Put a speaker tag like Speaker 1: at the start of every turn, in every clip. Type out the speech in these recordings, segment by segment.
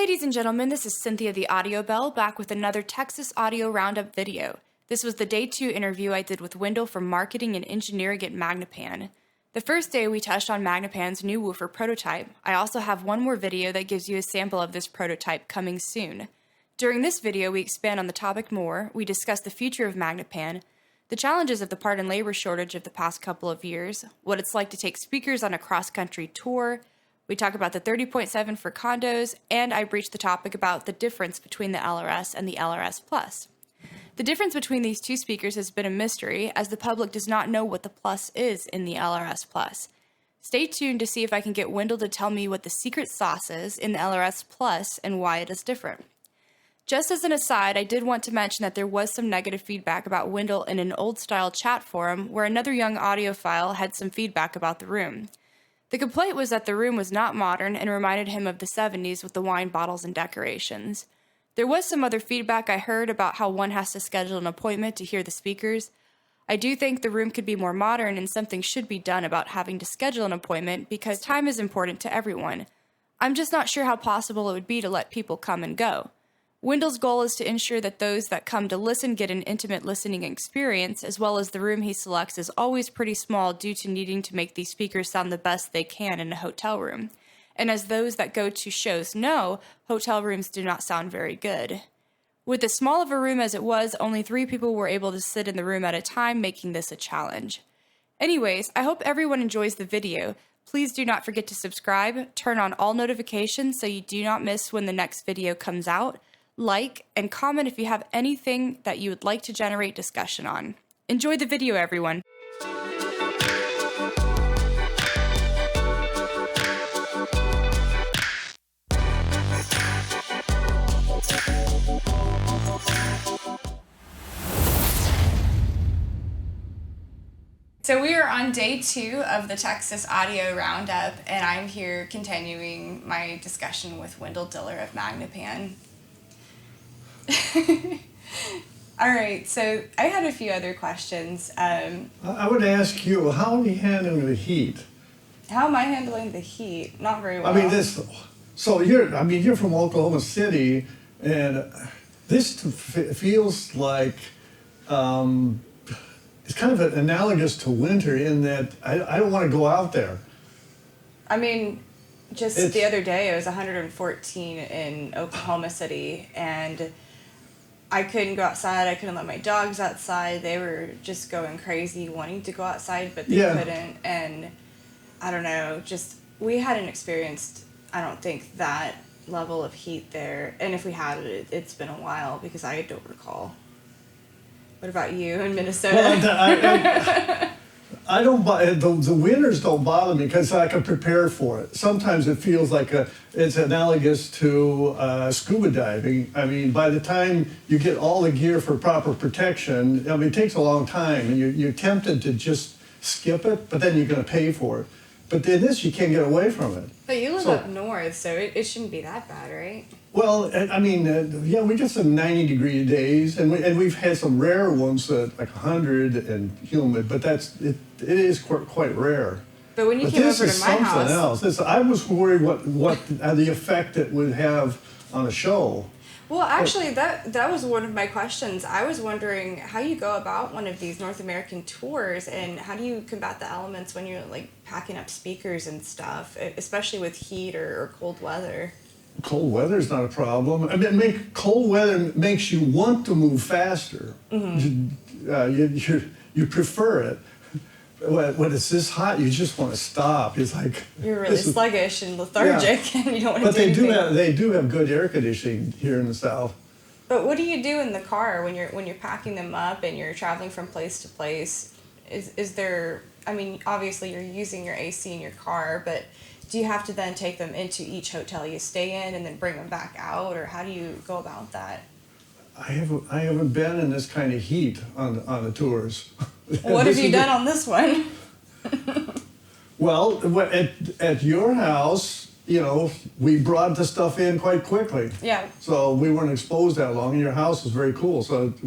Speaker 1: ladies and gentlemen, this is Cynthia the Audio Bell back with another Texas Audio Roundup video. This was the Day 2 interview I did with Wendell from Marketing and Engineering at Magnepan. The first day we touched on Magnepan's new woofer prototype. I also have one more video that gives you a sample of this prototype coming soon. During this video we expand on the topic more, we discuss the future of Magnepan, the challenges of the part and labor shortage of the past couple of years, what it's like to take speakers on a cross-country tour. We talk about the 30.7 for Condos, and I breach the topic about the difference between the LRS and the LRS Plus. The difference between these two speakers has been a mystery, as the public does not know what the Plus is in the LRS Plus. Stay tuned to see if I can get Wendell to tell me what the secret sauce is in the LRS Plus and why it is different. Just as an aside, I did want to mention that there was some negative feedback about Wendell in an old-style chat forum where another young audiophile had some feedback about the room. The complaint was that the room was not modern and reminded him of the 70s with the wine bottles and decorations. There was some other feedback I heard about how one has to schedule an appointment to hear the speakers. I do think the room could be more modern and something should be done about having to schedule an appointment because time is important to everyone. I'm just not sure how possible it would be to let people come and go. Wendell's goal is to ensure that those that come to listen get an intimate listening experience, as well as the room he selects is always pretty small due to needing to make these speakers sound the best they can in a hotel room. And as those that go to shows know, hotel rooms do not sound very good. With as small of a room as it was, only 3 people were able to sit in the room at a time, making this a challenge. Anyways, I hope everyone enjoys the video. Please do not forget to subscribe, turn on all notifications so you do not miss when the next video comes out. Like, and comment if you have anything that you would like to generate discussion on. Enjoy the video, everyone. So we are on day 2 of the Texas Audio Roundup, and I'm here continuing my discussion with Wendell Diller of Magnepan. All right, so I had a few other questions.
Speaker 2: I would ask you, how are you handling the heat?
Speaker 1: How am I handling the heat? Not very well.
Speaker 2: I mean, you're from Oklahoma City, and this feels like it's kind of analogous to winter in that I don't want to go out there.
Speaker 1: I mean, just the other day it was 114 in Oklahoma City, and I couldn't go outside. I couldn't let my dogs outside. They were just going crazy wanting to go outside, but they couldn't. And I don't know, we hadn't experienced, I don't think, that level of heat there. And if we had it, it's been a while because I don't recall. What about you in Minnesota?
Speaker 2: Well, I don't. The winters don't bother me because I can prepare for it. Sometimes it feels like it's analogous to scuba diving. I mean, by the time you get all the gear for proper protection, I mean, it takes a long time, and you're tempted to just skip it, but then you're going to pay for it. But in this, you can't get away from it.
Speaker 1: But you live up north, so it shouldn't be that bad, right?
Speaker 2: Well, I mean, we get some 90-degree days, and we've had some rare ones like 100 and humid, but it is quite rare.
Speaker 1: But when you came over to my house,
Speaker 2: else. I was worried what the effect it would have on a show.
Speaker 1: Well, actually, that was one of my questions. I was wondering how you go about one of these North American tours, and how do you combat the elements when you're like packing up speakers and stuff, especially with heat or cold weather.
Speaker 2: Cold weather is not a problem. I mean, cold weather makes you want to move faster. Mm-hmm. You prefer it. When it's this hot, you just want to stop. It's like
Speaker 1: you're really sluggish and lethargic, and you don't want to do anything.
Speaker 2: But they do have good air conditioning here in the South.
Speaker 1: But what do you do in the car when you're packing them up and you're traveling from place to place? Is there? I mean, obviously you're using your AC in your car, but do you have to then take them into each hotel you stay in and then bring them back out, or how do you go about that?
Speaker 2: I haven't been in this kind of heat on the tours.
Speaker 1: What have you done on this one?
Speaker 2: Well, at your house, we brought the stuff in quite quickly.
Speaker 1: Yeah.
Speaker 2: So we weren't exposed that long, and your house was very cool, so it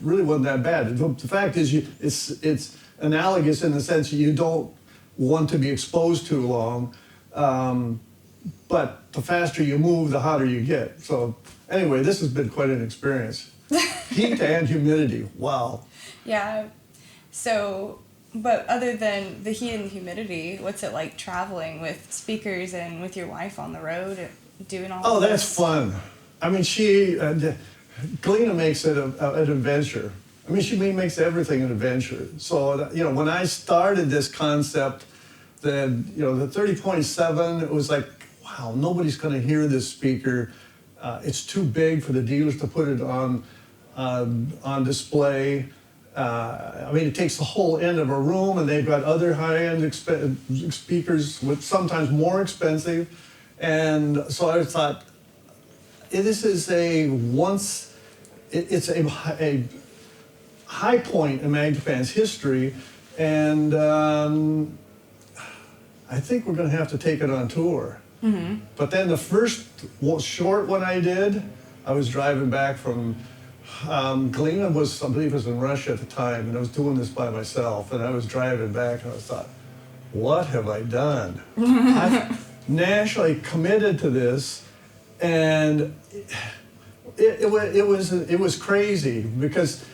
Speaker 2: really wasn't that bad. The fact is, it's analogous in the sense that you don't want to be exposed too long. but the faster you move, the hotter you get. So anyway, this has been quite an experience. Heat and humidity, wow.
Speaker 1: Yeah. So, but other than the heat and the humidity, what's it like traveling with speakers and with your wife on the road, doing all
Speaker 2: Oh,
Speaker 1: of
Speaker 2: that's
Speaker 1: this?
Speaker 2: fun. I mean, Galena makes it an adventure. I mean, she makes everything an adventure. So, you know, when I started this concept, then, you know, the 30.7, it was like, wow, nobody's going to hear this speaker. It's too big for the dealers to put it on display. I mean, it takes the whole end of a room, and they've got other high-end speakers with sometimes more expensive. And so I thought, this is it's a high point in Magnepan's history, and I think we're going to have to take it on tour. Mm-hmm. But then the first short one I did, I was driving back from Galena I believe, was in Russia at the time, and I was doing this by myself, and I was driving back, and I thought, what have I done? I've nationally committed to this, and it was crazy because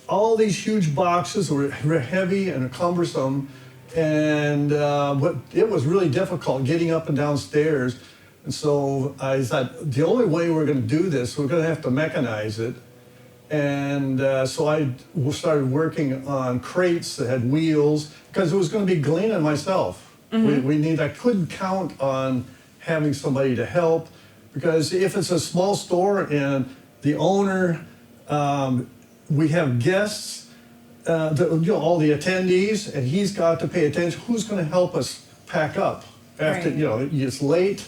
Speaker 2: all these huge boxes were heavy and cumbersome, and it was really difficult getting up and down stairs. And so I thought, the only way we're going to do this, we're going to have to mechanize it. And so I started working on crates that had wheels, because it was going to be Galena and myself. Mm-hmm. I couldn't count on having somebody to help, because if it's a small store and the owner, we have guests, all the attendees, and he's got to pay attention. Who's going to help us pack up after,
Speaker 1: right.
Speaker 2: It's late.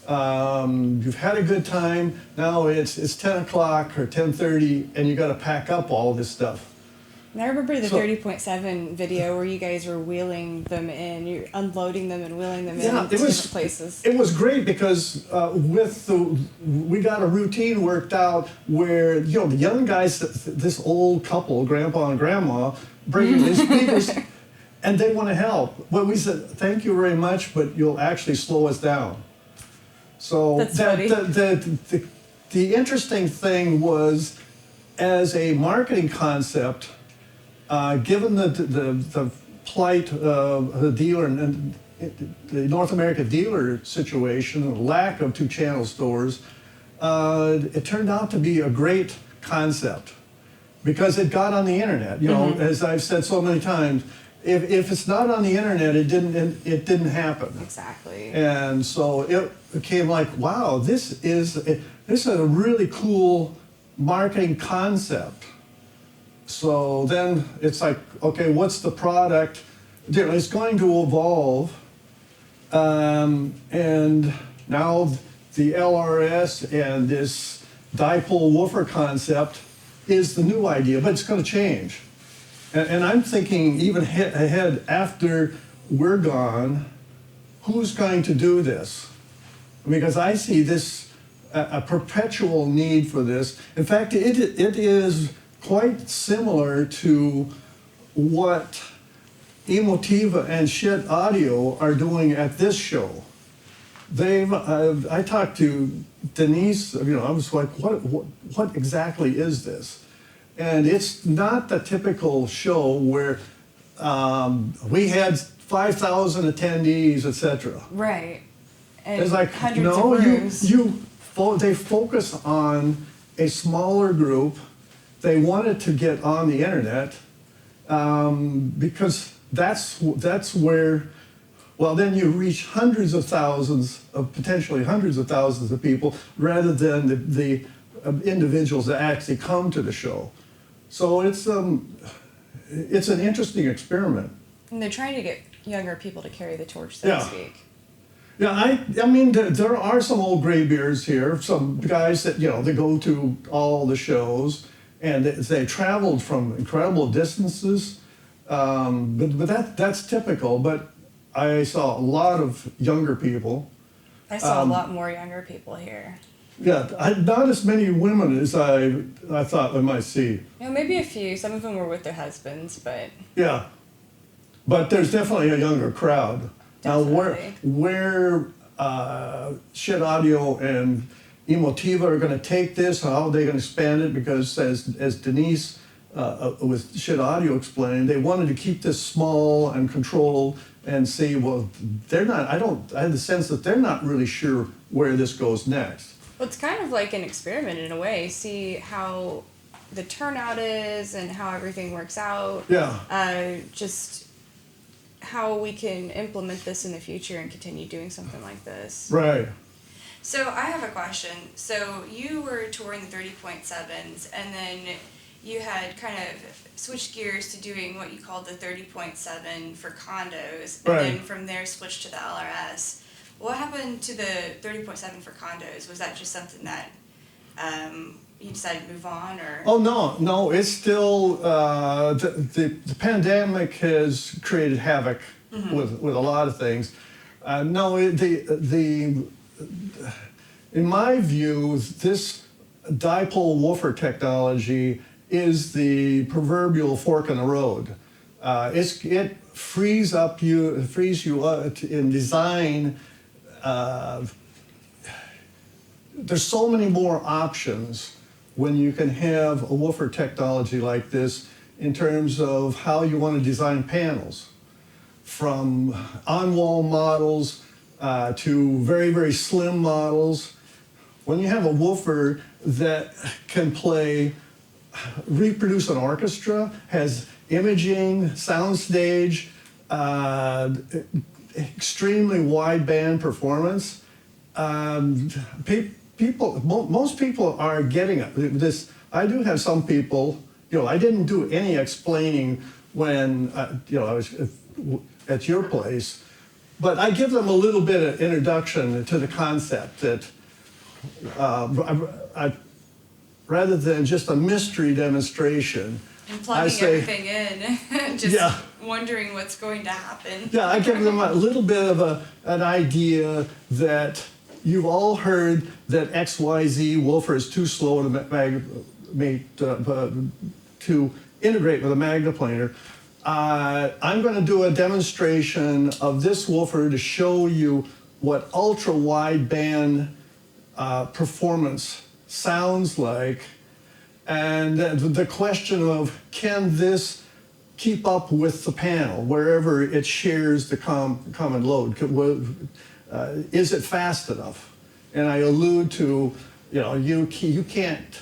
Speaker 2: You've had a good time. Now it's 10 o'clock or 10:30, and you got to pack up all this stuff.
Speaker 1: And I remember the 30.7 video where you guys were wheeling them in, you're unloading them and wheeling them in different places.
Speaker 2: It was great because we got a routine worked out where, the young guys, this old couple, grandpa and grandma, bringing these speakers, and they want to help. Well, we said, thank you very much, but you'll actually slow us down. So the interesting thing was, as a marketing concept, given the plight of the dealer and the North America dealer situation, and the lack of two-channel stores, it turned out to be a great concept because it got on the internet. Mm-hmm. As I've said so many times, if it's not on the internet, it didn't happen.
Speaker 1: Exactly.
Speaker 2: And so it became like, wow, this is a really cool marketing concept. So then it's like, okay, what's the product? It's going to evolve. And now the LRS and this Dipole woofer concept is the new idea, but it's going to change. And I'm thinking even ahead, after we're gone, who's going to do this? Because I see this, a perpetual need for this. In fact, it is quite similar to what Emotiva and Shit Audio are doing at this show. I talked to Denise, I was like, what exactly is this? And it's not the typical show where we had 5,000 attendees, etc.
Speaker 1: Right. And
Speaker 2: it's like,
Speaker 1: hundreds of rooms.
Speaker 2: They focus on a smaller group. They wanted to get on the internet because that's where, well, then you reach potentially hundreds of thousands of people rather than the individuals that actually come to the show. So it's an interesting experiment.
Speaker 1: And they're trying to get younger people to carry the torch, so to speak.
Speaker 2: Yeah, I mean, there are some old graybeards here, some guys that, they go to all the shows, and they traveled from incredible distances, but that's typical. But I saw a lot of younger people.
Speaker 1: I saw a lot more younger people here.
Speaker 2: Yeah, not as many women as I thought I might see.
Speaker 1: Maybe a few. Some of them were with their husbands, but...
Speaker 2: Yeah, but there's definitely a younger crowd.
Speaker 1: Definitely.
Speaker 2: Now, where Shed Audio and Emotiva are going to take this, how are they going to expand it? Because as Denise with Shed Audio explained, they wanted to keep this small and controlled and see, well, they're not, I have the sense that they're not really sure where this goes next.
Speaker 1: Well, it's kind of like an experiment in a way. See how the turnout is and how everything works out.
Speaker 2: Yeah.
Speaker 1: Just how we can implement this in the future and continue doing something like this.
Speaker 2: Right.
Speaker 1: So I have a question. So you were touring the 30.7s, and then you had kind of switched gears to doing what you called the 30.7 for condos, and
Speaker 2: Right.
Speaker 1: then from there switched to the LRS. What happened to the 30.7 for condos? Was that just something that you decided to move on, or?
Speaker 2: Oh, no, it's still, the pandemic has created havoc with a lot of things. No, in my view, this dipole woofer technology is the proverbial fork in the road. It frees you up in design. There's so many more options when you can have a woofer technology like this in terms of how you want to design panels, from on-wall models to very, very slim models. When you have a woofer that can reproduce an orchestra, has imaging, soundstage, extremely wideband performance, most people are getting it. I do have some people, I didn't do any explaining when, I was at your place, but I give them a little bit of introduction to the concept that rather than just a mystery demonstration,
Speaker 1: And plugging everything in, just wondering what's going to happen.
Speaker 2: Yeah, I give them a little bit of an idea that you've all heard that XYZ woofer is too slow to integrate with a magneplaner. I'm going to do a demonstration of this woofer to show you what ultra wideband performance sounds like, and the question of, can this keep up with the panel wherever it shares the common load? Is it fast enough? And I allude to, you can't,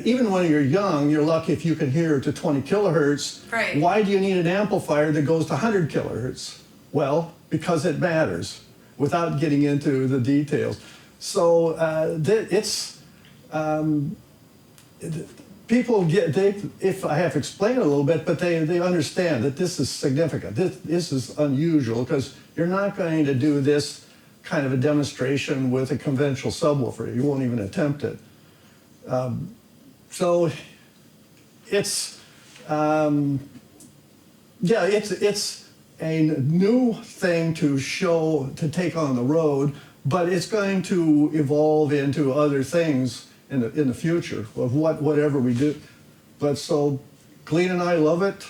Speaker 2: even when you're young, you're lucky if you can hear to 20 kilohertz.
Speaker 1: Right.
Speaker 2: Why do you need an amplifier that goes to 100 kilohertz? Well, because it matters, without getting into the details. So people if I have to explain it a little bit, but they understand that this is significant. This is unusual, because you're not going to do this kind of a demonstration with a conventional subwoofer. You won't even attempt it. So it's a new thing to take on the road, but it's going to evolve into other things in the future of whatever we do. But so Glenn and I love it.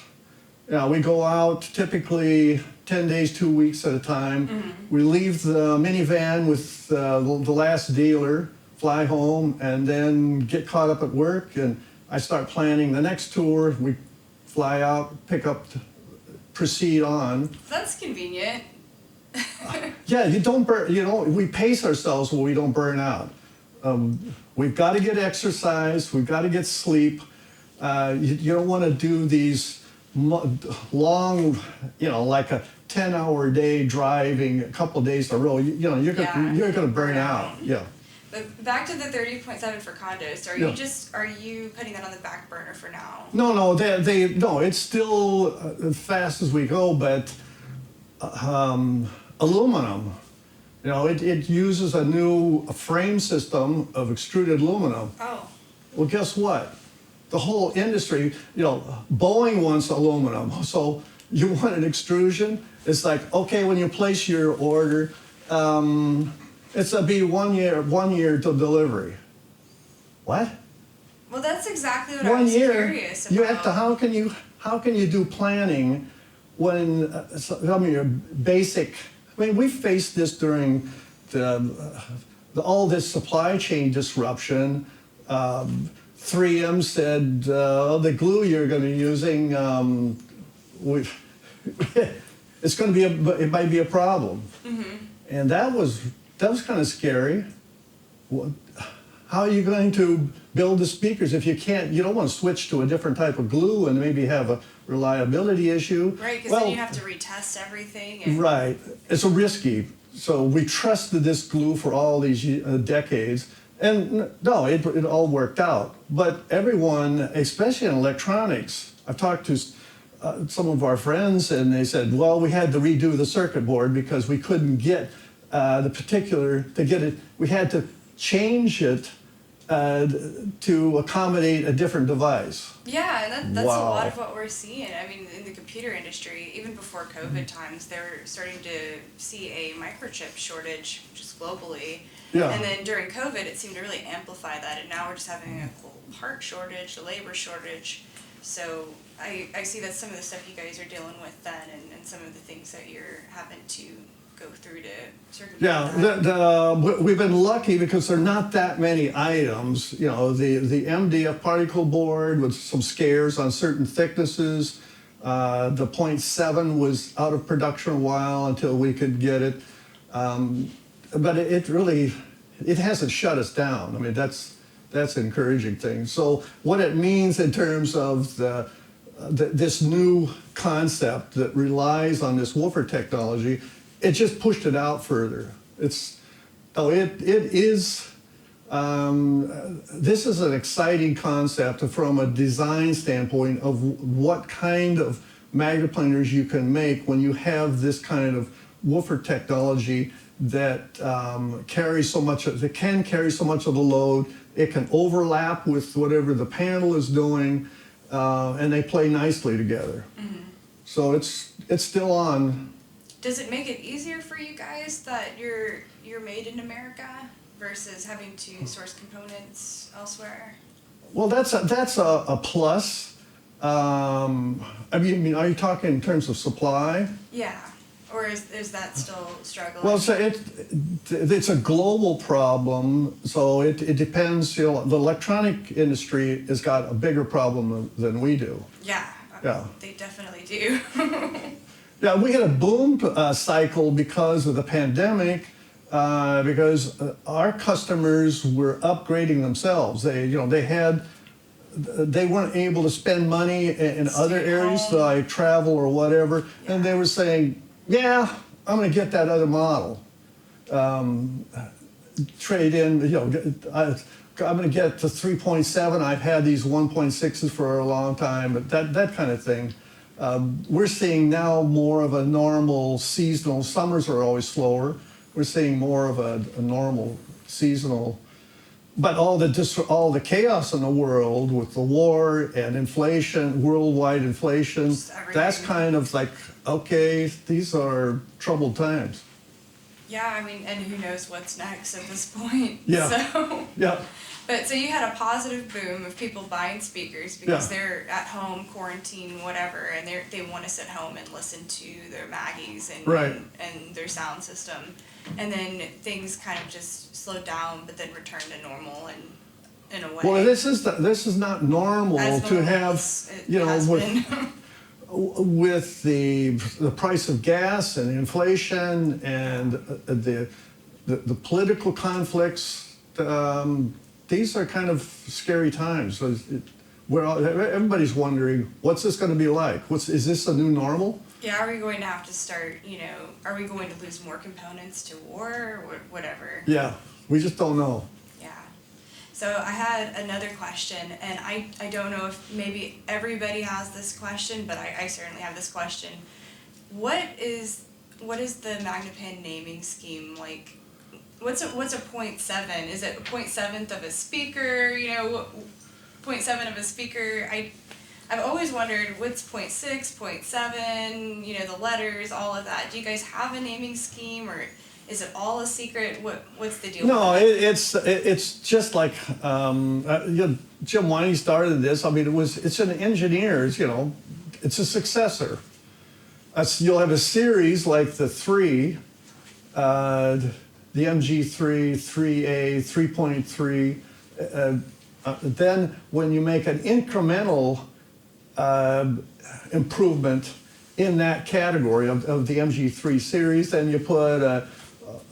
Speaker 2: We go out typically 10 days, 2 weeks at a time. Mm-hmm. We leave the minivan with the last dealer, fly home, and then get caught up at work, and I start planning the next tour. We fly out, pick up, proceed on.
Speaker 1: That's convenient.
Speaker 2: Yeah, you don't burn, we pace ourselves when we don't burn out. We've got to get exercise, we've got to get sleep. You don't want to do these long, like a 10-hour day driving a couple of days in a row. You're going to burn out. Yeah.
Speaker 1: But back to the 30.7 for condos. Are you putting that on the back burner for now?
Speaker 2: No, no, it's still as fast as we go, but aluminum. It uses a new frame system of extruded aluminum.
Speaker 1: Oh.
Speaker 2: Well, guess what? The whole industry, Boeing wants aluminum. So you want an extrusion? It's like, okay, when you place your order, it's going to be 1 year to delivery. What?
Speaker 1: Well, that's exactly what I was curious about.
Speaker 2: You have to. How can you do planning when some of your basic I mean, we faced this during all this supply chain disruption. 3M said, the glue you're going to be using, it's going to be it might be a problem. And that was kind of scary. How are you going to build the speakers if you don't want to switch to a different type of glue and maybe have a reliability issue?
Speaker 1: Right, because then you have to retest everything.
Speaker 2: Right. It's risky. So we trusted this glue for all these decades. And no, it all worked out. But everyone, especially in electronics, I've talked to some of our friends, and they said, well, we had to redo the circuit board because we couldn't get we had to change it to accommodate a different device.
Speaker 1: Yeah, and that's a lot of what we're seeing. I mean, in the computer industry, even before COVID times, they were starting to see a microchip shortage just globally.
Speaker 2: Yeah.
Speaker 1: And then during COVID, it seemed to really amplify that. And now we're just having a whole part shortage, a labor shortage. So I see that some of the stuff you guys are dealing with then, and some of the things that you're having to go through to circumvent that.
Speaker 2: We've been lucky because there are not that many items. You know, the MDF particle board with some scares on certain thicknesses. The .7 was out of production a while until we could get it. But it hasn't shut us down. I mean, that's an encouraging thing. So what it means in terms of this new concept that relies on this woofer technology, it just pushed it out further. This is an exciting concept from a design standpoint of what kind of magneplaners you can make when you have this kind of woofer technology that carries so much of the load. It can overlap with whatever the panel is doing, and they play nicely together. So it's still on.
Speaker 1: Does it make it easier for you guys that you're made in America versus having to source components elsewhere?
Speaker 2: Well, that's a plus. I mean, are you talking in terms of supply?
Speaker 1: Yeah. Or is that still struggling?
Speaker 2: Well, so it's a global problem, so it depends. You know, the electronic industry has got a bigger problem than we do.
Speaker 1: Yeah.
Speaker 2: Yeah.
Speaker 1: They definitely do.
Speaker 2: Yeah, we had a boom cycle because of the pandemic, because our customers were upgrading themselves. They weren't able to spend money in other areas like travel or whatever, and they were saying, yeah, I'm going to get that other model. Trade in, I'm going to get the 3.7. I've had these 1.6s for a long time, but that kind of thing. We're seeing now more of a normal seasonal. Summers are always slower. We're seeing more of a normal seasonal. But all the chaos in the world with the war and inflation, worldwide inflation, that's kind of like, okay, these are troubled times.
Speaker 1: Yeah, I mean, and who knows what's next at this point.
Speaker 2: Yeah.
Speaker 1: So,
Speaker 2: yeah.
Speaker 1: But so you had a positive boom of people buying speakers because they're at home, quarantine, whatever, and they want to sit home and listen to their Maggies and their sound system. And then things kind of just slowed down, but then returned to normal and in a way.
Speaker 2: Well, this is not normal to have, with the price of gas and inflation and the political conflicts. These are kind of scary times. Everybody's wondering, what's this going to be like? Is this a new normal?
Speaker 1: Yeah, are we going to have to start, are we going to lose more components to war or whatever?
Speaker 2: Yeah, we just don't know.
Speaker 1: Yeah. So I had another question, and I don't know if maybe everybody has this question, but I certainly have this question. What is the Magnepan naming scheme like? What's a 0.7? Is it a 0.7th of a speaker? 0.7 of a speaker. I've always wondered what's 0.6, 0.7. The letters, all of that. Do you guys have a naming scheme, or is it all a secret? What's the deal?
Speaker 2: No, it's just like Jim Winey started this. I mean, it's an engineer's. It's a successor. You'll have a series like the 3. the MG3, 3A, 3.3. Then when you make an incremental improvement in that category of the MG3 series, then you put a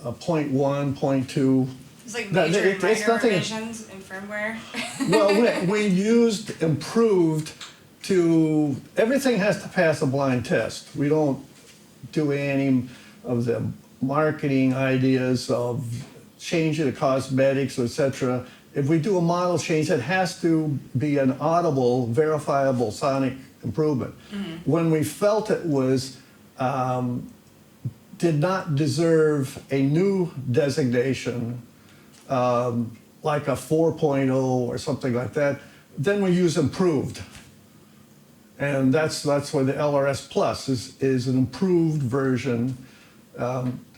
Speaker 2: 0.1, 0.2.
Speaker 1: It's like major and minor
Speaker 2: nothing,
Speaker 1: revisions in firmware.
Speaker 2: Well, we used improved to, everything has to pass a blind test. We don't do any of the marketing ideas of changing the cosmetics, etc. If we do a model change, it has to be an audible, verifiable sonic improvement. Mm-hmm. When we felt it was did not deserve a new designation, like a 4.0 or something like that, then we use improved. And that's why the LRS Plus is an improved version.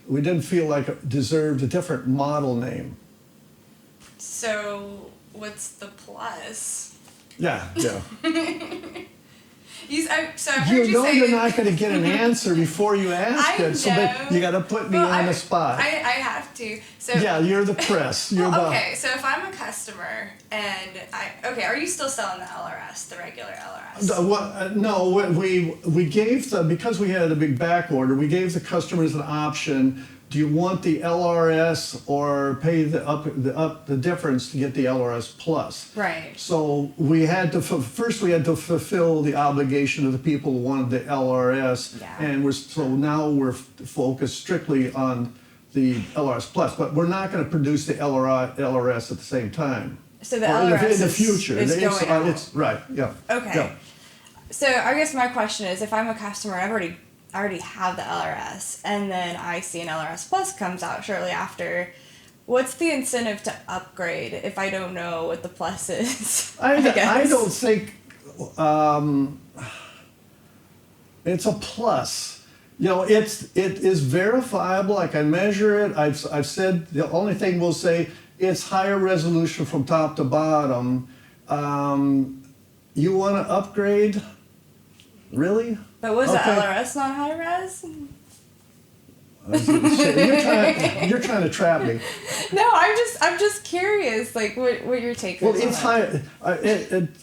Speaker 2: We didn't feel like it deserved a different model name.
Speaker 1: So what's the plus?
Speaker 2: Yeah.
Speaker 1: So I've heard you say
Speaker 2: you're not going to get an answer before you ask it. So you got to put me on the spot.
Speaker 1: I have to. So
Speaker 2: yeah, you're the press.
Speaker 1: Okay, so if I'm a customer and are you still selling the LRS, the regular LRS?
Speaker 2: No, we gave because we had a big back order, we gave the customers an option. Do you want the LRS or pay the difference to get the LRS Plus?
Speaker 1: Right.
Speaker 2: So we had to first fulfill the obligation of the people who wanted the LRS, and now we're focused strictly on the LRS Plus, but we're not going to produce the LRS at the same time.
Speaker 1: So the LRS
Speaker 2: in the future
Speaker 1: is going out.
Speaker 2: It's right. Yeah.
Speaker 1: Okay. Yeah. So I guess my question is, if I'm a customer, I already have the LRS, and then I see an LRS Plus comes out shortly after. What's the incentive to upgrade if I don't know what the Plus is?
Speaker 2: I don't think it's a plus. It is verifiable. I can measure it. I've said the only thing we'll say, it's higher resolution from top to bottom. You want to upgrade? Really?
Speaker 1: But was the LRS not high res?
Speaker 2: You're trying to trap me.
Speaker 1: No, I'm just curious, like what your take is.
Speaker 2: Well, it's high.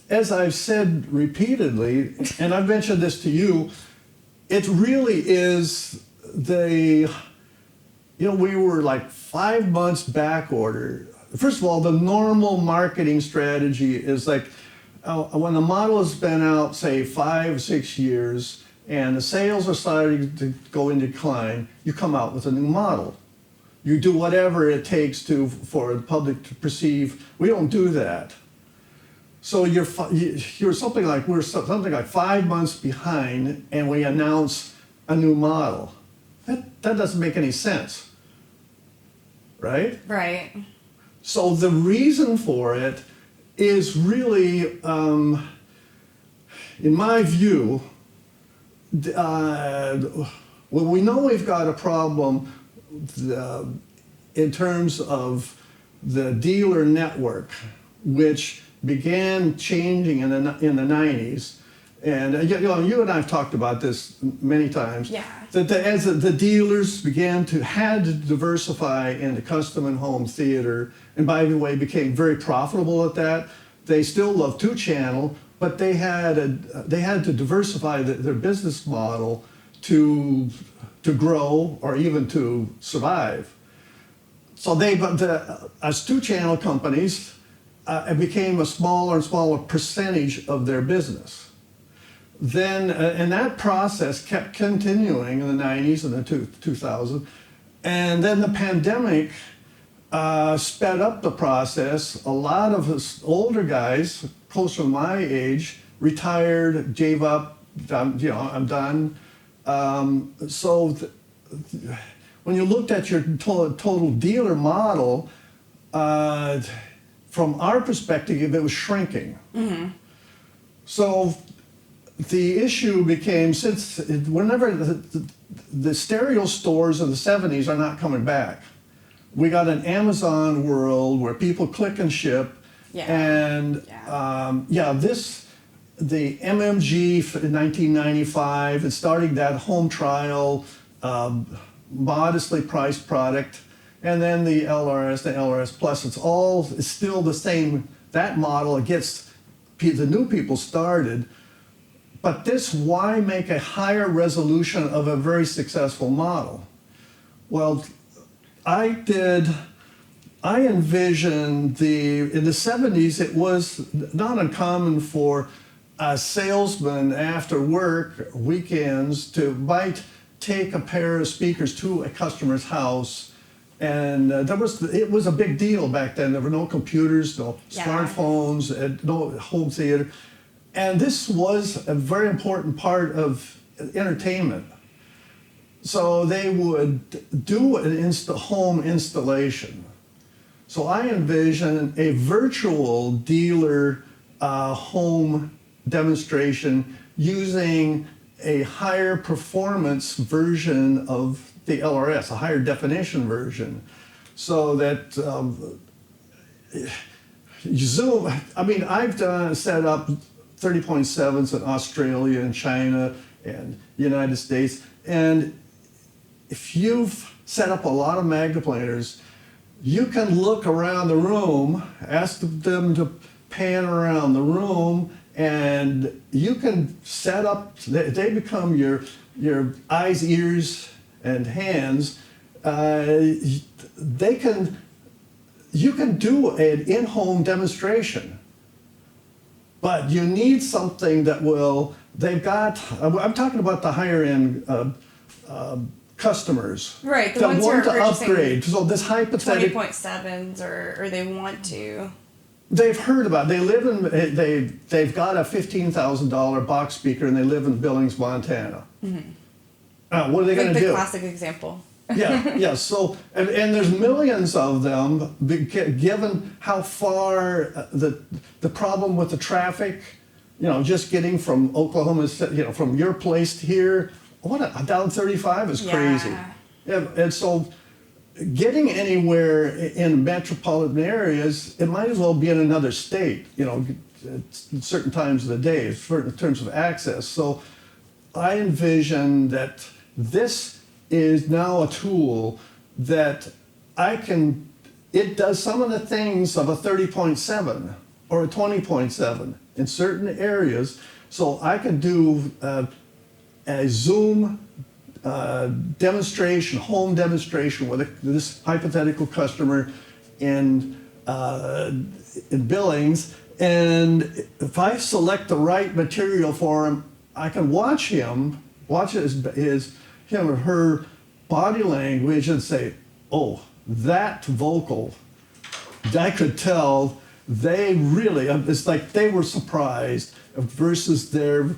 Speaker 2: As I've said repeatedly, and I've mentioned this to you, it really is we were like 5 months back order. First of all, the normal marketing strategy is like when the model has been out, say 5, 6 years, and the sales are starting to go in decline, you come out with a new model. You do whatever it takes for the public to perceive. We don't do that. So we're something like 5 months behind, and we announce a new model. That doesn't make any sense, right?
Speaker 1: Right.
Speaker 2: So the reason for it is really, in my view, we know we've got a problem in terms of the dealer network, which began changing in the 90s, and you and I have talked about this many times.
Speaker 1: Yeah.
Speaker 2: That as the dealers had to diversify into custom and home theater, and by the way, became very profitable at that. They still love 2-channel, but they had to diversify their business model to grow or even to survive. So as 2-channel companies, it became a smaller and smaller percentage of their business. Then, and that process kept continuing in the 90s and the 2000s. And then the pandemic sped up the process. A lot of us older guys, closer to my age, retired, gave up, I'm done. When you looked at your total dealer model, from our perspective, it was shrinking. Mm-hmm. So the issue became, whenever the stereo stores of the 70s are not coming back. We got an Amazon world where people click and ship. Yeah. And the MMG in 1995, and starting that home trial modestly priced product. And then the LRS, the LRS Plus, it's still the same. That model, it gets the new people started. But why make a higher resolution of a very successful model? Well, I envisioned in the 70s, it was not uncommon for a salesman after work, weekends, might take a pair of speakers to a customer's house. And it was a big deal back then. There were no computers, no smartphones, and no home theater. And this was a very important part of entertainment. So they would do an home installation. So I envision a virtual dealer home demonstration using a higher performance version of the LRS, a higher definition version, so that Zoom, I've set up 30.7s in Australia and China and United States, and if you've set up a lot of magneplaners, you can look around the room, ask them to pan around the room, and you can set up, they become your eyes, ears, and hands. You can do an in-home demonstration, but you need something that I'm talking about the higher end customers.
Speaker 1: Right, the
Speaker 2: that
Speaker 1: ones
Speaker 2: want
Speaker 1: who are
Speaker 2: to upgrade. So this hypothetical
Speaker 1: 20.7s or they want to.
Speaker 2: They've heard about it. They've got a $15,000 box speaker and they live in Billings, Montana. Mm-hmm. What are they going to do?
Speaker 1: The classic example.
Speaker 2: Yeah. So, and there's millions of them, given how far the problem with the traffic, just getting from Oklahoma, from your place to here, down 35 is crazy. Yeah, and so getting anywhere in metropolitan areas, it might as well be in another state, at certain times of the day, in terms of access. So I envision that this is now a tool that it does some of the things of a 30.7 or a 20.7 in certain areas. So I can do a Zoom demonstration, home demonstration with this hypothetical customer in Billings, and if I select the right material for him, I can watch him, him or her body language and say, oh, that vocal, I could tell it's like they were surprised versus their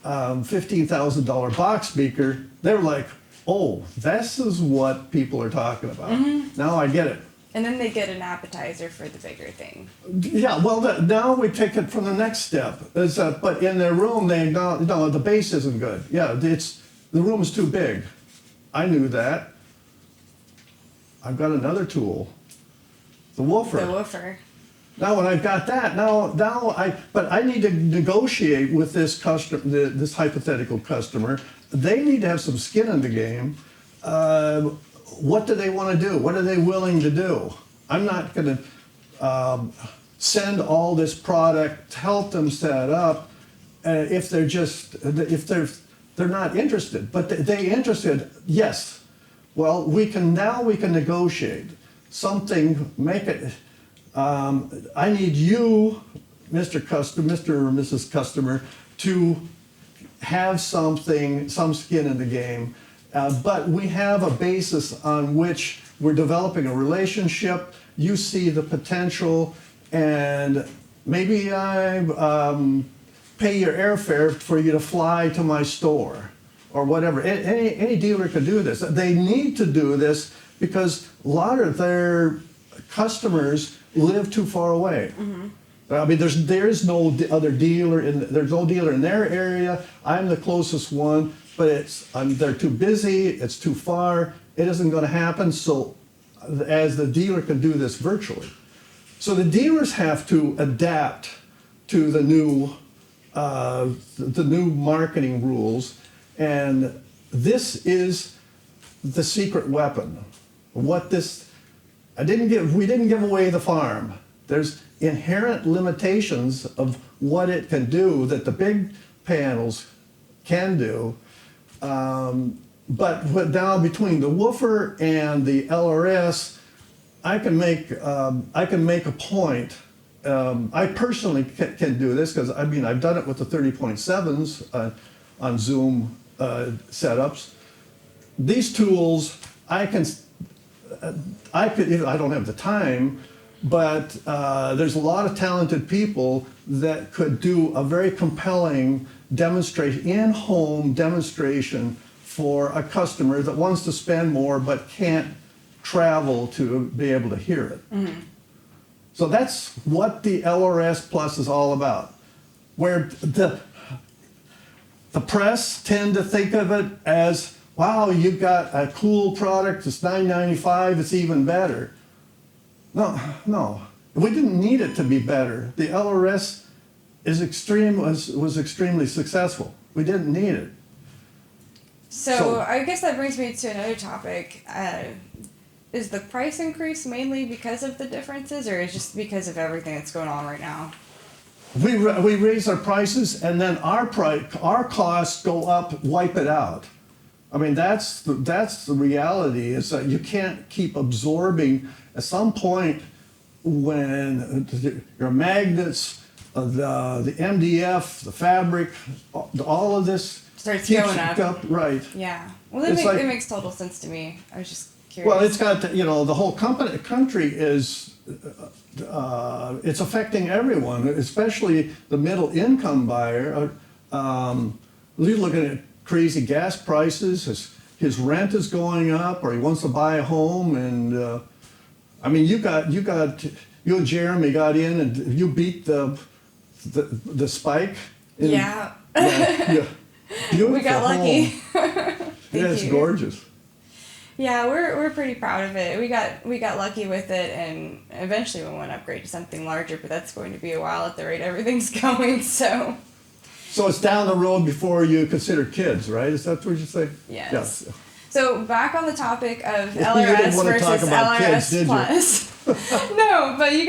Speaker 2: $15,000 box speaker. They were like, oh, this is what people are talking about. Mm-hmm. Now I get it.
Speaker 1: And then they get an appetizer for the bigger thing.
Speaker 2: Yeah, well, now we take it from the next step. But in their room, they acknowledge, no, the bass isn't good. Yeah, the room is too big. I knew that. I've got another tool, the woofer.
Speaker 1: The woofer.
Speaker 2: Now, when I've got that, but I need to negotiate with this customer, this hypothetical customer. They need to have some skin in the game. What do they want to do? What are they willing to do? I'm not going to send all this product, help them set up, if they're not interested. But they interested, yes. Well, we can negotiate something. Make it. I need you, Mr. or Mrs. Customer, to have some skin in the game. But we have a basis on which we're developing a relationship. You see the potential, and maybe I pay your airfare for you to fly to my store, or whatever. Any dealer could do this. They need to do this because a lot of their customers live too far away. Mm-hmm. I mean, there's no other dealer there's no dealer in their area. I'm the closest one, but they're too busy. It's too far. It isn't going to happen. So, as the dealer can do this virtually, so the dealers have to adapt to the new marketing rules, and this is the secret weapon. What this, we didn't give away the farm. There's inherent limitations of what it can do that the big panels can do. But now between the Woofer and the LRS, I can make a point. I personally can do this because I've done it with the 30.7s on Zoom setups. These tools I don't have the time, but there's a lot of talented people that could do a very compelling demonstration, in-home demonstration for a customer that wants to spend more but can't travel to be able to hear it. Mm-hmm. So that's what the LRS Plus is all about. Where the press tend to think of it as, wow, you've got a cool product, it's $9.95, it's even better. No, we didn't need it to be better. The LRS was extremely successful. We didn't need it.
Speaker 1: So I guess that brings me to another topic. Is the price increase mainly because of the differences, or is it just because of everything that's going on right now?
Speaker 2: We raise our prices, and then our costs go up, wipe it out. I mean, that's the reality, is that you can't keep absorbing. At some point, when your magnets, the MDF, the fabric, all of this
Speaker 1: starts going up.
Speaker 2: Right.
Speaker 1: Yeah. Well, it makes total sense to me. I was just curious.
Speaker 2: Well, it's got, the whole country is, it's affecting everyone, especially the middle income buyer. He's looking at crazy gas prices. His rent is going up, or he wants to buy a home, and you and Jeremy got in and you beat the spike.
Speaker 1: Yeah.
Speaker 2: Yeah. Beautiful
Speaker 1: we got lucky.
Speaker 2: It's gorgeous.
Speaker 1: Yeah, we're pretty proud of it. We got lucky with it, and eventually we want to upgrade to something larger, but that's going to be a while at the rate everything's going. So
Speaker 2: it's down the road before you consider kids, right? Is that what you say?
Speaker 1: Yes. Yeah. So back on the topic of
Speaker 2: You
Speaker 1: LRS
Speaker 2: didn't want to
Speaker 1: versus
Speaker 2: talk about
Speaker 1: LRS
Speaker 2: kids, did
Speaker 1: Plus. No, but you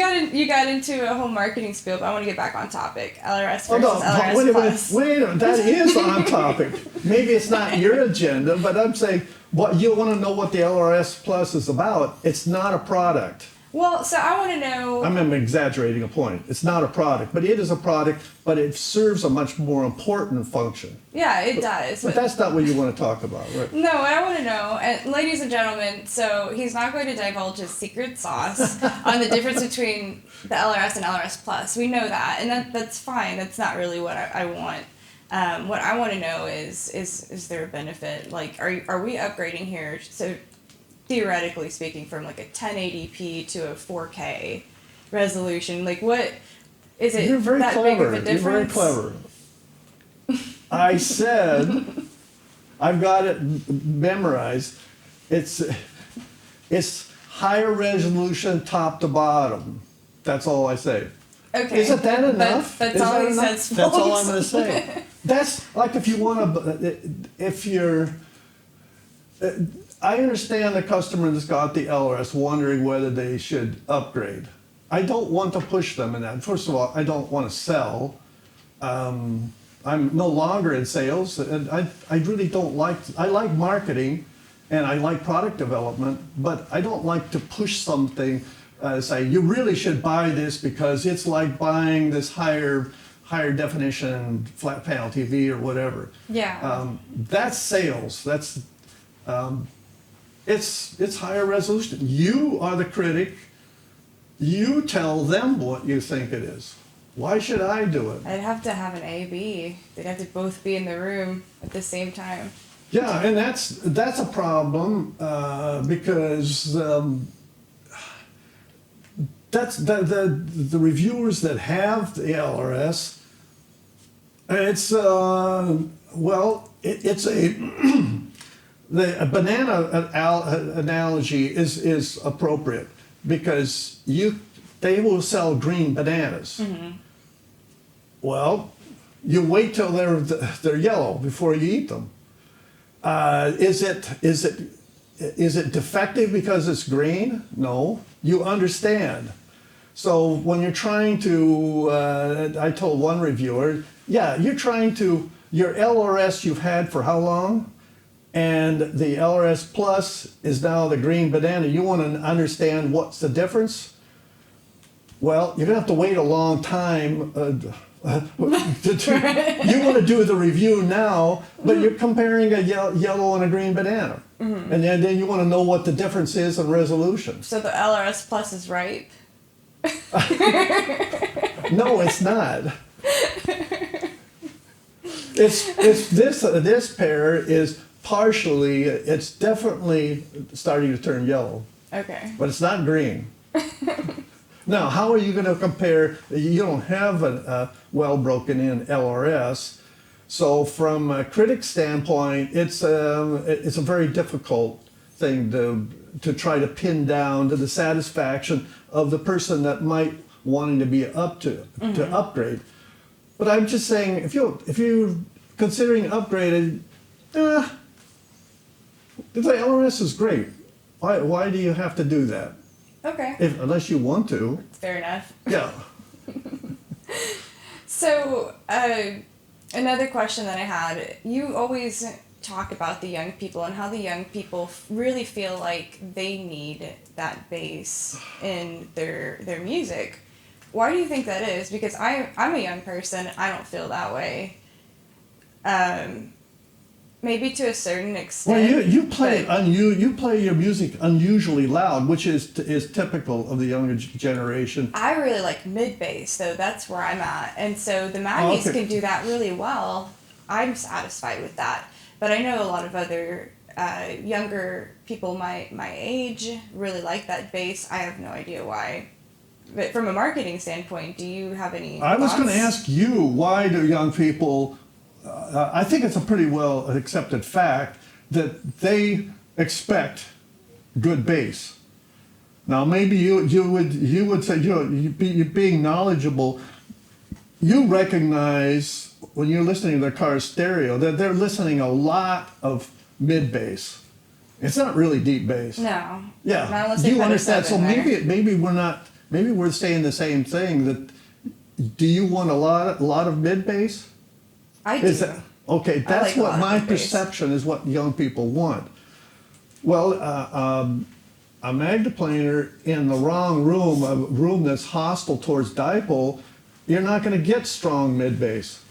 Speaker 1: got into a whole marketing spiel. But I want to get back on topic. LRS versus LRS Plus.
Speaker 2: Wait a minute, that is on topic. Maybe it's not your agenda, but I'm saying you want to know what the LRS Plus is about. It's not a product.
Speaker 1: Well, so I want to know...
Speaker 2: I'm exaggerating a point. It's not a product, but it is a product, but it serves a much more important function.
Speaker 1: Yeah, it does.
Speaker 2: But that's not what you want to talk about, right?
Speaker 1: No, what I want to know, and ladies and gentlemen, so he's not going to divulge his secret sauce on the difference between the LRS and LRS Plus. We know that, and that's fine. That's not really what I want. What I want to know is there a benefit? Like, are we upgrading here? So... theoretically speaking, from like a 1080p to a 4K resolution, like what is it?
Speaker 2: You're very
Speaker 1: that
Speaker 2: clever.
Speaker 1: Big of a difference?
Speaker 2: You're very clever. I said, I've got it memorized. It's higher resolution top to bottom. That's all I say.
Speaker 1: Okay.
Speaker 2: Isn't that enough?
Speaker 1: That's all he says.
Speaker 2: That's all I'm going to say. That's like if you want to, if you're. I understand the customer that's got the LRS wondering whether they should upgrade. I don't want to push them in that. First of all, I don't want to sell. I'm no longer in sales, and I really don't like. I like marketing, and I like product development, but I don't like to push something. Say you really should buy this because it's like buying this higher definition flat panel TV or whatever.
Speaker 1: Yeah.
Speaker 2: That's sales. That's. It's higher resolution. You are the critic. You tell them what you think it is. Why should I do it?
Speaker 1: I'd have to have an A/B. They'd have to both be in the room at the same time.
Speaker 2: Yeah, and that's a problem because that's the reviewers that have the LRS. It's it's a. The banana analogy is appropriate because they will sell green bananas. Mm-hmm. Well, you wait till they're yellow before you eat them. Is it is it defective because it's green? No, you understand. So when you're trying to, I told one reviewer, yeah, you're trying to, your LRS you've had for how long? And the LRS Plus is now the green banana. You want to understand what's the difference? Well, you're going to have to wait a long time. You want to do the review now, but you're comparing a yellow and a green banana. Mm-hmm. And then you want to know what the difference is in resolution.
Speaker 1: So the LRS Plus is ripe?
Speaker 2: No, it's not. It's this pair is partially, it's definitely starting to turn yellow.
Speaker 1: Okay.
Speaker 2: But it's not green. Now, how are you going to compare? You don't have a well broken in LRS. So from a critic standpoint, it's a very difficult thing to try to pin down to the satisfaction of the person that might wanting to be to upgrade. But I'm just saying, if you're considering upgraded, the LRS is great. Why do you have to do that?
Speaker 1: Okay.
Speaker 2: Unless you want to.
Speaker 1: Fair enough.
Speaker 2: Yeah.
Speaker 1: So, another question that I had, you always talk about the young people and how the young people really feel like they need that bass in their music. Why do you think that is? Because I'm a young person, I don't feel that way. Maybe to a certain extent.
Speaker 2: Well, you play your music unusually loud, which is typical of the younger generation.
Speaker 1: I really like mid bass, though. That's where I'm at, and so the Magnies can do that really well. I'm satisfied with that, but I know a lot of other younger people my age really like that bass. I have no idea why. But from a marketing standpoint, do you have any thoughts?
Speaker 2: I was going to ask you, why do young people? I think it's a pretty well accepted fact that they expect good bass. Now, maybe you would say, you being knowledgeable, you recognize when you're listening to their car's stereo that they're listening a lot of mid bass. It's not really deep bass.
Speaker 1: No.
Speaker 2: Yeah.
Speaker 1: Not unless
Speaker 2: you understand? So
Speaker 1: there.
Speaker 2: maybe we're not. Maybe we're saying the same thing. That do you want a lot of mid bass?
Speaker 1: I do.
Speaker 2: Okay, that's
Speaker 1: like
Speaker 2: what my perception is what young people want. Well, a Magneplaner in the wrong room, a room that's hostile towards dipole, you're not going to get strong mid bass.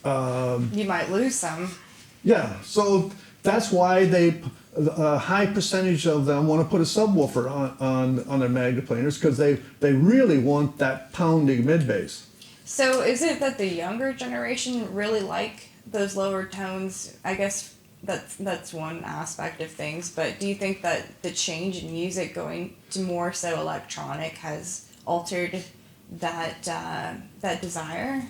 Speaker 1: You might lose some.
Speaker 2: Yeah, so that's why a high percentage of them want to put a subwoofer on their Magneplaners, because they really want that pounding mid bass.
Speaker 1: So is it that the younger generation really like those lower tones? I guess that's one aspect of things, but do you think that the change in music going to more so electronic has altered that desire?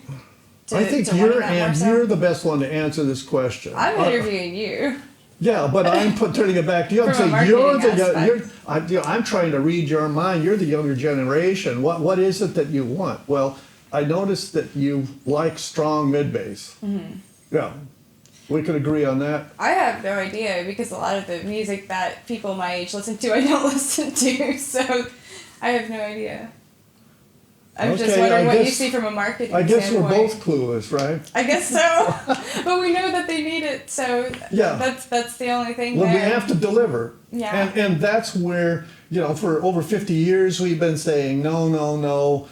Speaker 2: I think you're the best one to answer this question.
Speaker 1: I'm interviewing you.
Speaker 2: Yeah, but I'm turning it back to you. I'm saying I'm trying to read your mind. You're the younger generation. What is it that you want? Well, I noticed that you like strong mid bass. Mm-hmm. Yeah, we could agree on that.
Speaker 1: I have no idea, because a lot of the music that people my age listen to, I don't listen to, so I have no idea. I'm just wondering what you see from a marketing standpoint.
Speaker 2: I guess we're both clueless, right?
Speaker 1: I guess so, but we know that they need it, so
Speaker 2: yeah.
Speaker 1: That's the only thing.
Speaker 2: Well, we have to deliver.
Speaker 1: Yeah.
Speaker 2: And that's where, for over 50 years we've been saying, no.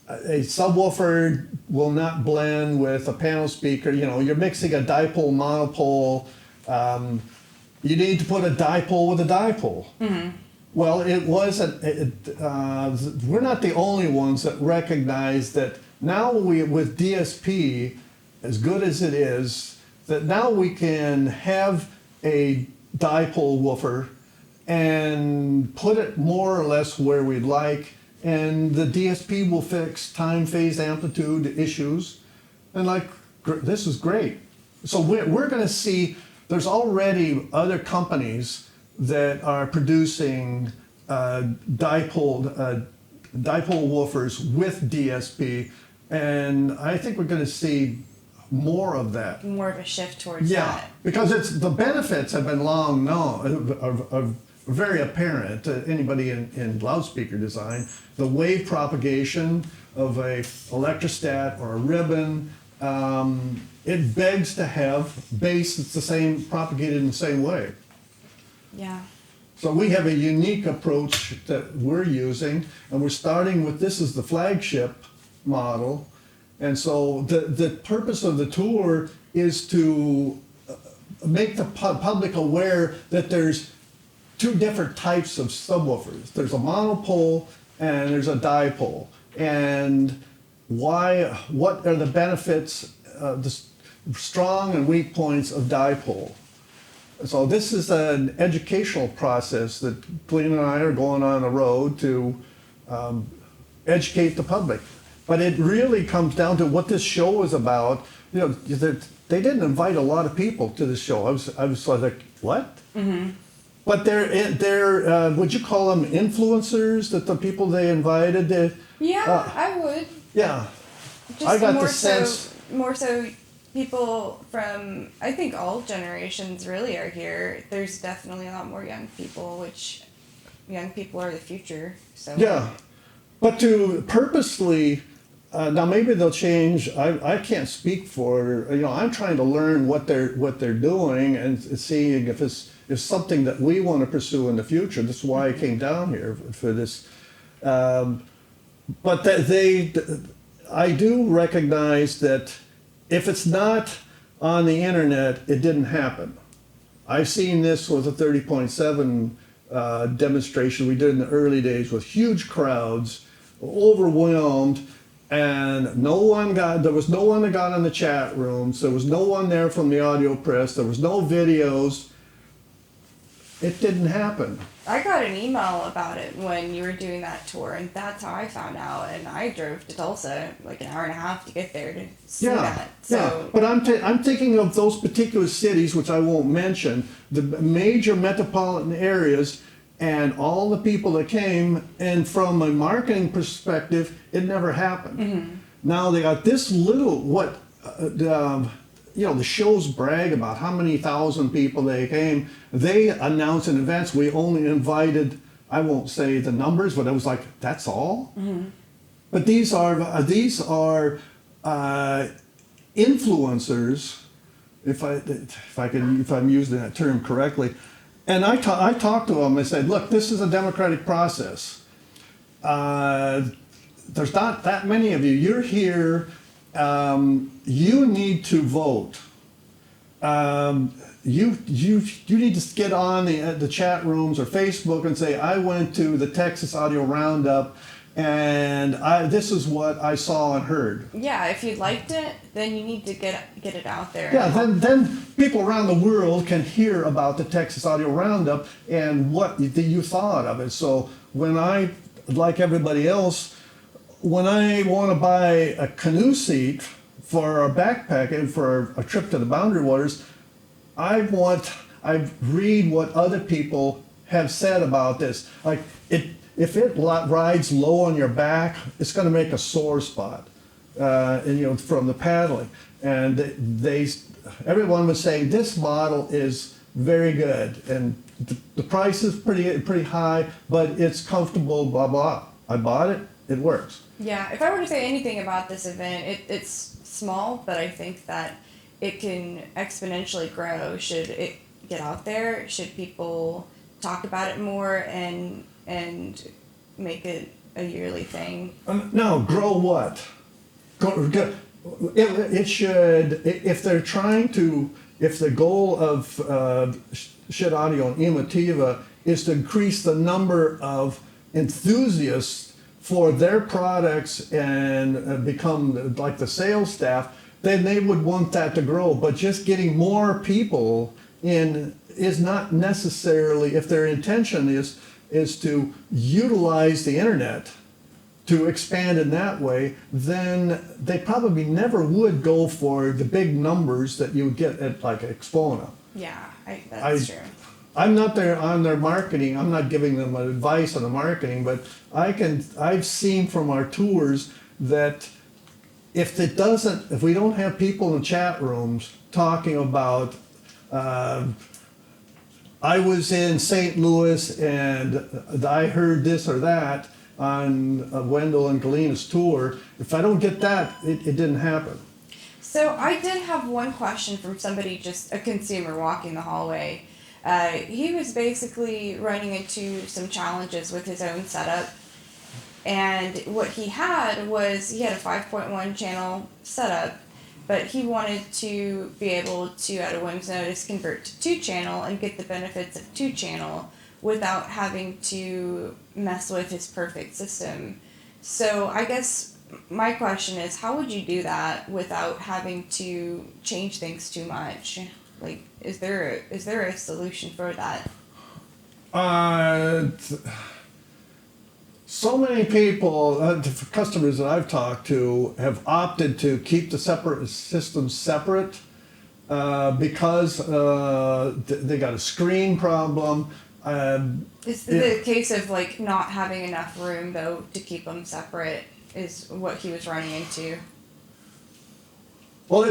Speaker 2: A subwoofer will not blend with a panel speaker. You're mixing a dipole, monopole. You need to put a dipole with a dipole. Mm-hmm. Well, it wasn't. We're not the only ones that recognize that now with DSP, as good as it is, that now we can have a dipole woofer and put it more or less where we'd like. And the DSP will fix time, phase, amplitude issues. And this is great. So we're going to see, there's already other companies that are producing dipole woofers with DSP. And I think we're going to see more of that.
Speaker 1: More of a shift towards
Speaker 2: Yeah,
Speaker 1: that.
Speaker 2: because the benefits have been long known, are very apparent to anybody in loudspeaker design. The wave propagation of a electrostat or a ribbon, it begs to have bass that's the same, propagated in the same way.
Speaker 1: Yeah.
Speaker 2: So we have a unique approach that we're using, and we're starting with, this is the flagship model. And so the purpose of the tour is to make the public aware that there's two different types of subwoofers. There's a monopole and there's a dipole. And what are the benefits, the strong and weak points of dipole? So this is an educational process that Glenn and I are going on the road to educate the public. But it really comes down to what this show is about. You know, they didn't invite a lot of people to the show. I was like, what? Mm-hmm. But they're would you call them influencers? That the people they invited?
Speaker 1: Yeah, I would.
Speaker 2: Yeah,
Speaker 1: Just
Speaker 2: I got
Speaker 1: more
Speaker 2: the sense.
Speaker 1: more so people from, I think all generations really are here. There's definitely a lot more young people, which young people are the future. So
Speaker 2: Yeah, but to purposely, now maybe they'll change. I can't speak for, you know, I'm trying to learn what they're doing and seeing if it's something that we want to pursue in the future. That's why I came down here for this. But I do recognize that if it's not on the internet, it didn't happen. I've seen this with a 30.7 demonstration we did in the early days with huge crowds, overwhelmed, and there was no one that got in the chat rooms. There was no one there from the audio press. There was no videos. It didn't happen.
Speaker 1: I got an email about it when you were doing that tour, and that's how I found out. And I drove to Tulsa like an hour and a half to get there to see that. So,
Speaker 2: yeah. But I'm thinking of those particular cities, which I won't mention, the major metropolitan areas, and all the people that came. And from a marketing perspective, it never happened. Mm-hmm. Now they got this little you know, the shows brag about how many thousand people they came. They announced in advance, we only invited, I won't say the numbers, but it was like, that's all? Mm-hmm. But these are influencers, if I'm using that term correctly. And I talked to them, I said, look, this is a democratic process. There's not that many of you. You're here. You need to vote. You need to get on the chat rooms or Facebook and say, I went to the Texas Audio Roundup and this is what I saw and heard.
Speaker 1: yeah, if you liked it, then you need to get it out there.
Speaker 2: Yeah, then people around the world can hear about the Texas Audio Roundup and what you thought of it. So when I, like everybody else, when I want to buy a canoe seat for a backpack and for a trip to the Boundary Waters, I read what other people have said about this. Like, if it rides low on your back, it's going to make a sore spot, and, you know, from the paddling. And everyone was saying this model is very good, and the price is pretty high, but it's comfortable. Blah blah. I bought it. It works.
Speaker 1: Yeah, if I were to say anything about this event, it's small, but I think that it can exponentially grow should it get out there, should people talk about it more and make it a yearly thing.
Speaker 2: No, grow what? It should, if they're trying to, if the goal of Shed Audio and Emotiva is to increase the number of enthusiasts for their products and become like the sales staff, then they would want that to grow. But just getting more people in is not necessarily, if their intention is to utilize the internet to expand in that way, then they probably never would go for the big numbers that you would get at like Expona.
Speaker 1: Yeah, that's true.
Speaker 2: I'm not there on their marketing. I'm not giving them advice on the marketing, but I've seen from our tours that if we don't have people in chat rooms talking about, I was in St. Louis and I heard this or that on Wendell and Galina's tour, if I don't get that, it didn't happen.
Speaker 1: So I did have one question from somebody, just a consumer walking the hallway. He was basically running into some challenges with his own setup. And what he had was, he had a 5.1 channel setup, but he wanted to be able to, at a whim's notice, convert to 2 channel and get the benefits of 2 channel without having to mess with his perfect system. So I guess my question is, how would you do that without having to change things too much? Like, is there a solution for that?
Speaker 2: So many people, customers that I've talked to, have opted to keep the separate systems separate because they got a screen problem.
Speaker 1: It's the case of like not having enough room though to keep them separate is what he was running into.
Speaker 2: Well,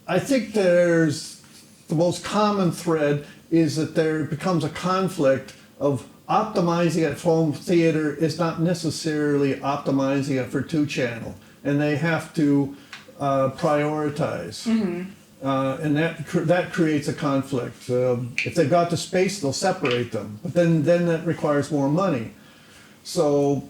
Speaker 2: I think there's the most common thread is that there becomes a conflict of optimizing at home theater is not necessarily optimizing it for 2 channel, and they have to prioritize. Mm-hmm. And that creates a conflict. If they've got the space, they'll separate them, but then that requires more money. So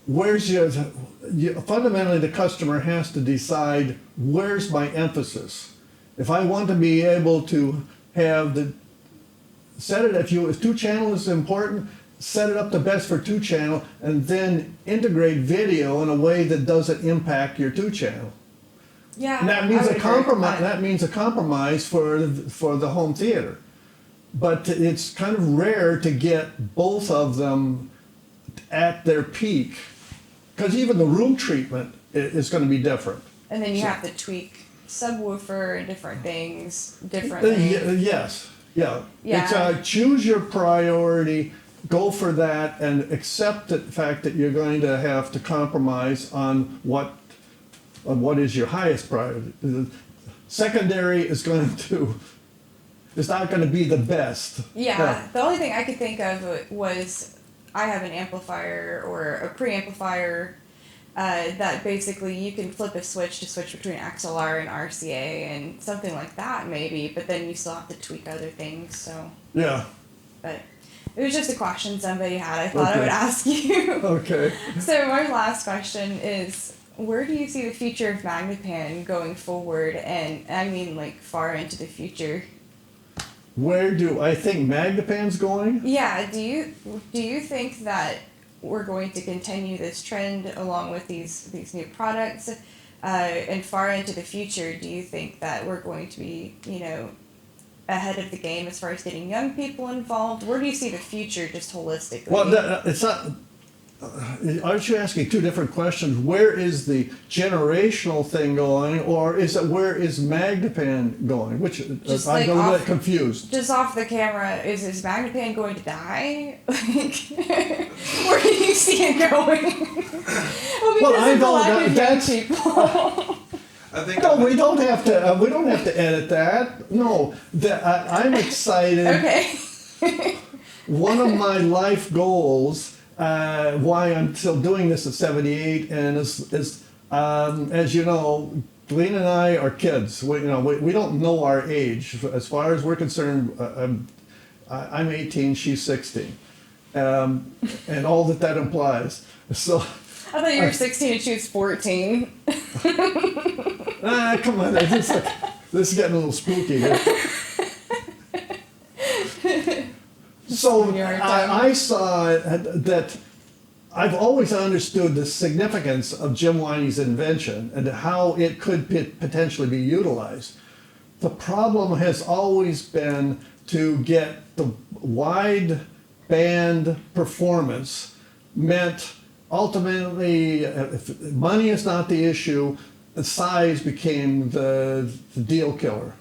Speaker 2: fundamentally the customer has to decide, where's my emphasis? If I want to be able to have if 2 channel is important, set it up the best for 2 channel, and then integrate video in a way that doesn't impact your 2 channel.
Speaker 1: Yeah,
Speaker 2: and that means a compromise. That means a compromise for the home theater, but it's kind of rare to get both of them at their peak, because even the room treatment is going to be different.
Speaker 1: And then you have to tweak subwoofer and different things differently.
Speaker 2: Yes, yeah. It's choose your priority, go for that, and accept the fact that you're going to have to compromise on what is your highest priority. The secondary is not going to be the best.
Speaker 1: Yeah, the only thing I could think of was I have an amplifier or a preamplifier that basically you can flip a switch to switch between XLR and RCA and something like that maybe, but then you still have to tweak other things. So
Speaker 2: yeah.
Speaker 1: But it was just a question somebody had. I thought I would ask you.
Speaker 2: Okay.
Speaker 1: So my last question is, where do you see the future of Magnepan going forward? And I mean like far into the future.
Speaker 2: Where do I think Magnepan's going?
Speaker 1: Yeah, do you think that we're going to continue this trend along with these new products? And far into the future, do you think that we're going to be, ahead of the game as far as getting young people involved? Where do you see the future just holistically?
Speaker 2: Well, it's not. Aren't you asking 2 different questions? Where is the generational thing going, or is it where is Magnepan going? Which I'm a little bit confused.
Speaker 1: Just off the camera, is Magnepan going to die? Like, where do you see it going? Well,
Speaker 2: I don't.
Speaker 1: That's people.
Speaker 2: No, we don't have to. We don't have to edit that. No, I'm excited.
Speaker 1: Okay.
Speaker 2: One of my life goals. Why I'm still doing this at 78, and as you know, Galina and I are kids. We don't know our age. As far as we're concerned, I'm 18, she's 16, and all that implies. So
Speaker 1: I thought you were 16 and she was 14.
Speaker 2: Come on, this is getting a little spooky here. So I saw that I've always understood the significance of Jim Winey's invention and how it could potentially be utilized. The problem has always been to get the wide band performance meant ultimately, if money is not the issue, the size became the deal killer.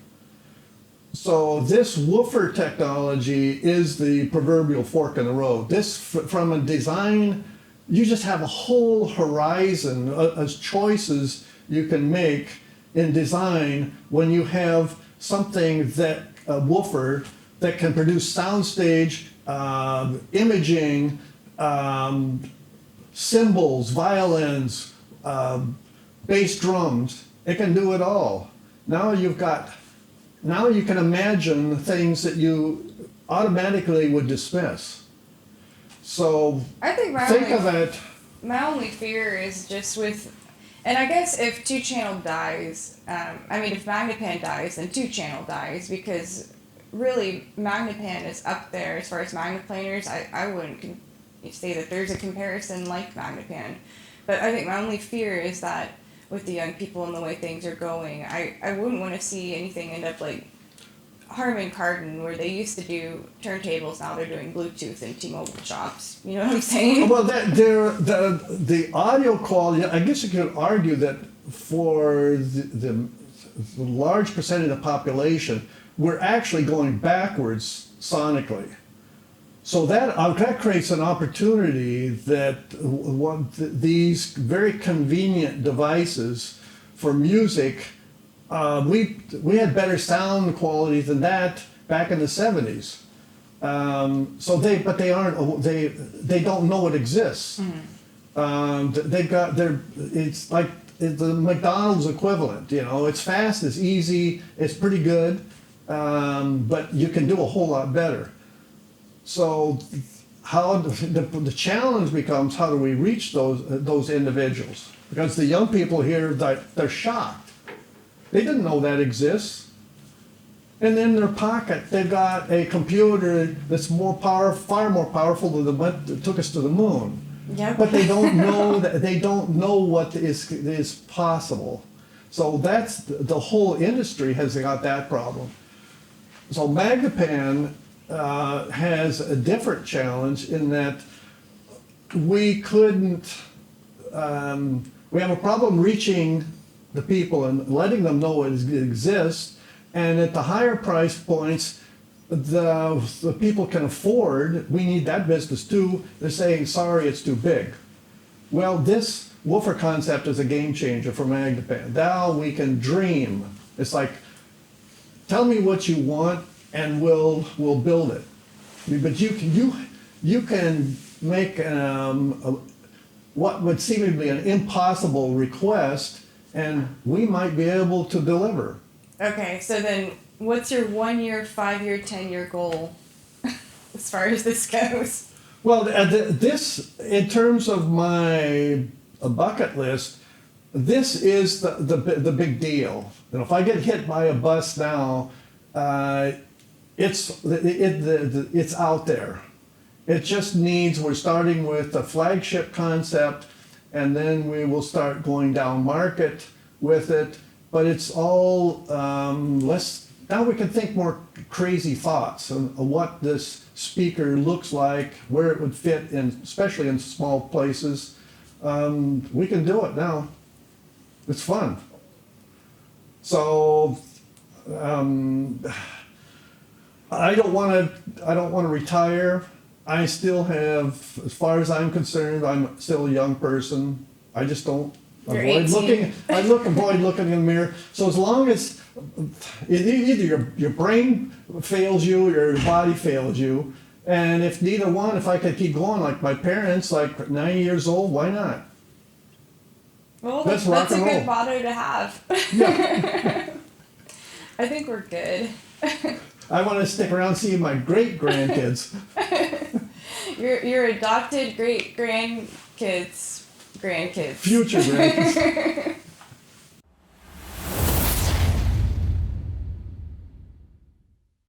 Speaker 2: So this woofer technology is the proverbial fork in the road. This, from a design, you just have a whole horizon as choices you can make in design when you have something that a woofer that can produce soundstage, imaging, cymbals, violins, bass drums. It can do it all. Now you can imagine things that you automatically would dismiss. So
Speaker 1: I think my only fear is just with, and I guess if 2-channel dies, if Magnepan dies, then 2-channel dies, because really Magnepan is up there as far as Magneplaners. I wouldn't say that there's a comparison like Magnepan, but I think my only fear is that with the young people and the way things are going, I wouldn't want to see anything end up like Harman Kardon, where they used to do turntables, now they're doing Bluetooth in T-Mobile shops. You know what I'm saying?
Speaker 2: Well, the audio quality, I guess you could argue that for the large percentage of the population, we're actually going backwards sonically. So that creates an opportunity that these very convenient devices for music, we had better sound quality than that back in the 70s. They don't know it exists. It's like the McDonald's equivalent. It's fast, it's easy, it's pretty good, but you can do a whole lot better. So how the challenge becomes, how do we reach those individuals? Because the young people here, they're shocked. They didn't know that exists. And in their pocket, they've got a computer that's far more powerful than the one that took us to the moon.
Speaker 1: Yep.
Speaker 2: But they don't know what is possible. So that's the whole industry has got that problem. So Magnepan has a different challenge in that we couldn't. We have a problem reaching the people and letting them know it exists, and at the higher price points, the people can afford. We need that business too. They're saying, sorry, it's too big. Well, this woofer concept is a game changer for Magnepan. Now we can dream. It's like, tell me what you want, and we'll build it. But you can make what would seem to be an impossible request, and we might be able to deliver.
Speaker 1: Okay, so then what's your 1-year, 5-year, 10-year goal as far as this goes?
Speaker 2: Well, this, in terms of my bucket list, this is the big deal. If I get hit by a bus now, it's out there. It just needs, we're starting with a flagship concept, and then we will start going down market with it. But it's all now we can think more crazy thoughts on what this speaker looks like, where it would fit in, especially in small places. We can do it now. It's fun. So I don't want to retire. I still have, as far as I'm concerned, I'm still a young person. I just don't avoid looking. Avoid looking in the mirror. So as long as either your brain fails you or your body fails you, and if neither one, if I could keep going like my parents, like 90 years old, why not?
Speaker 1: Well, that's a good motto to have.
Speaker 2: Yeah.
Speaker 1: I think we're good.
Speaker 2: I want to stick around seeing my great grandkids.
Speaker 1: Your adopted great grandkids.
Speaker 2: Future grandkids.